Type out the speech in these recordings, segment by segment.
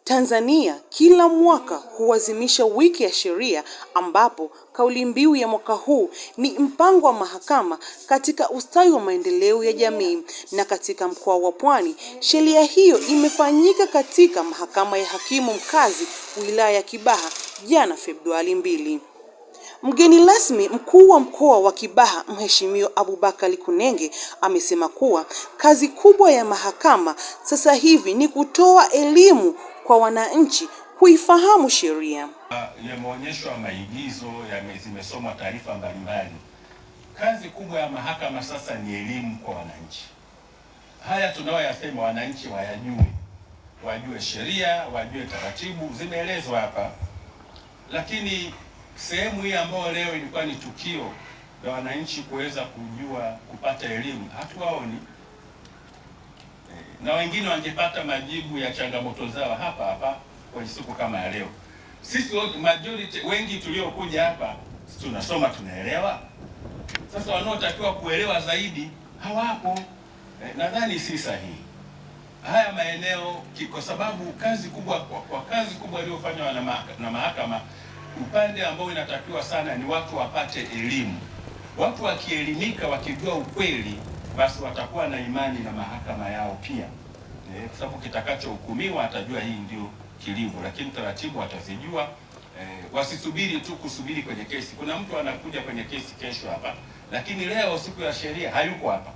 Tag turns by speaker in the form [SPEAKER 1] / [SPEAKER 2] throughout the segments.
[SPEAKER 1] Tanzania kila mwaka huadhimisha wiki ya sheria ambapo kauli mbiu ya mwaka huu ni mpango wa mahakama katika ustawi wa maendeleo ya jamii. Na katika mkoa wa Pwani, sheria hiyo imefanyika katika mahakama ya hakimu mkazi wilaya ya Kibaha jana Februari 2. Mgeni rasmi mkuu wa mkoa wa Kibaha Mheshimiwa Abubakari Kunenge amesema kuwa kazi kubwa ya mahakama sasa hivi ni kutoa elimu kwa wananchi kuifahamu sheria.
[SPEAKER 2] Yameonyeshwa maigizo, zimesomwa taarifa mbalimbali. Kazi kubwa ya mahakama sasa ni elimu kwa wananchi. Haya tunayoyasema wananchi wajue sheria, wajue taratibu, zimeelezwa hapa. Lakini sehemu hii ambayo leo ilikuwa ni tukio la wananchi kuweza kujua, kupata elimu, hatuwaoni. Na wengine wangepata majibu ya changamoto zao hapa kwenye siku kama ya leo. Sisi majority wengi tuliokuja hapa tunasoma, tunaelewa. Sasa wanaotakiwa kuelewa zaidi hawapo. Nadhani si sahihi haya maeneo, kwa sababu kazi kubwa iliyofanywa na mahakama, upande ambao inatakiwa sana ni watu wapate elimu. Watu wakielimika, wakijua ukweli, basi watakuwa na imani na mahakama yao pia. Kwa sababu kitakachohukumiwa atajua hii ndio kilivyo, lakini taratibu atazijua. Wasisubiri tu kusubiri kwenye kesi. Kuna mtu anakuja kwenye kesi kesho hapa, lakini leo siku ya sheria hayuko hapa,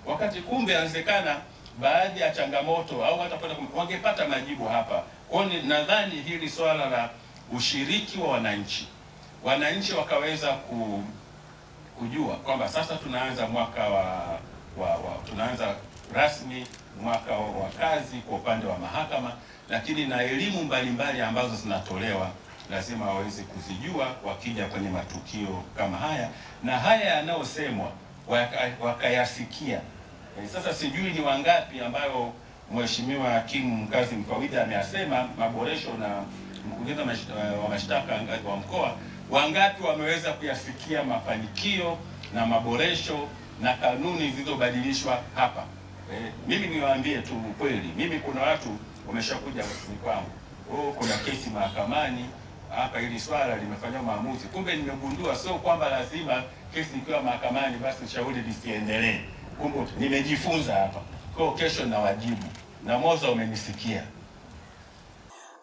[SPEAKER 2] wakati kumbe inawezekana baadhi ya changamoto au hata wangepata majibu hapa. Kwa hiyo nadhani hili swala la ushiriki wa wananchi wakaweza kujua kwamba sasa tunaanza mwaka tunaanza rasmi mwaka wa kazi kwa upande wa mahakama, lakini na elimu mbalimbali ambazo zinatolewa lazima waweze kuzijua wakija kwenye matukio kama haya, na haya yanayosemwa wakayasikia. Sasa sijui ni wangapi ambayo Mheshimiwa Hakimu Mkazi Mfawidhi ameyasema, maboresho na mkurugenzi wa mashtaka wa mkoa, wangapi wameweza kuyasikia mafanikio na maboresho na kanuni zilizobadilishwa hapa. Mimi niwaambie tu ukweli, mimi kuna watu wameshakuja ofisini kwangu, kuna kesi mahakamani hapa, ili swala limefanywa maamuzi. Kumbe nimegundua sio kwamba lazima kesi ikiwa mahakamani basi shauri lisiendelee. Kumbe nimejifunza hapa. Kwa kesho na wajibu, na Moza umenisikia.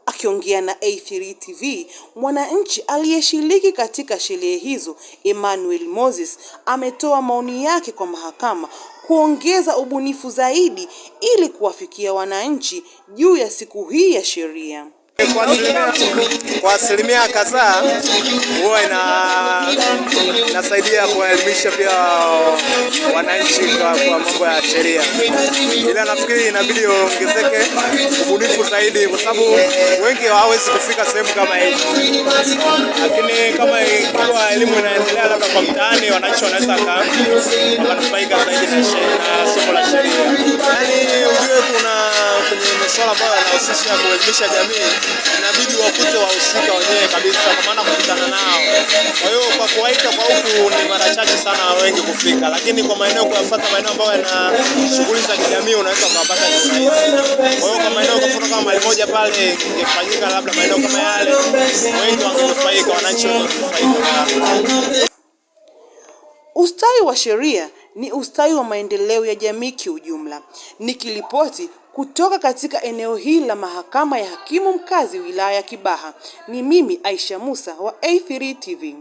[SPEAKER 1] Akiongea na A3 TV, mwananchi aliyeshiriki katika sherehe hizo, Emmanuel Moses, ametoa maoni yake kwa mahakama kuongeza ubunifu zaidi ili kuwafikia wananchi juu ya siku hii ya sheria.
[SPEAKER 3] Kwa asilimia kadhaa huwa inasaidia kuelimisha pia wananchi kwa mambo ya sheria, ila nafikiri inabidi ongezeke ubunifu zaidi, kwa sababu wengi hawawezi kufika sehemu kama hii. Lakini kama ikiwa elimu inaendelea labda kwa mtaani, wananchi wanaweza kunufaika zaidi na somo la sheria. Yaani ujue kuna masuala ambayo yanahusisha kuelimisha jamii, inabidi wakute wahusika wenyewe kabisa, kwa maana kukutana nao. Kwa hiyo kwa kuwaita kwa huku ni mara chache sana wengi kufika, lakini kwa maeneo kuyafuata maeneo ambayo yana shughuli za kijamii unaweza kupata urahisi. Kwa hiyo kwa maeneo kufuata kama mali moja pale ingefanyika labda maeneo kama yale, wengi wangenufaika, wananchi wangenufaika.
[SPEAKER 1] Ustawi wa sheria ni ustawi wa maendeleo ya jamii kiujumla. Nikiripoti kutoka katika eneo hili la mahakama ya hakimu mkazi wilaya ya Kibaha, ni mimi Aisha Musa wa A3 TV.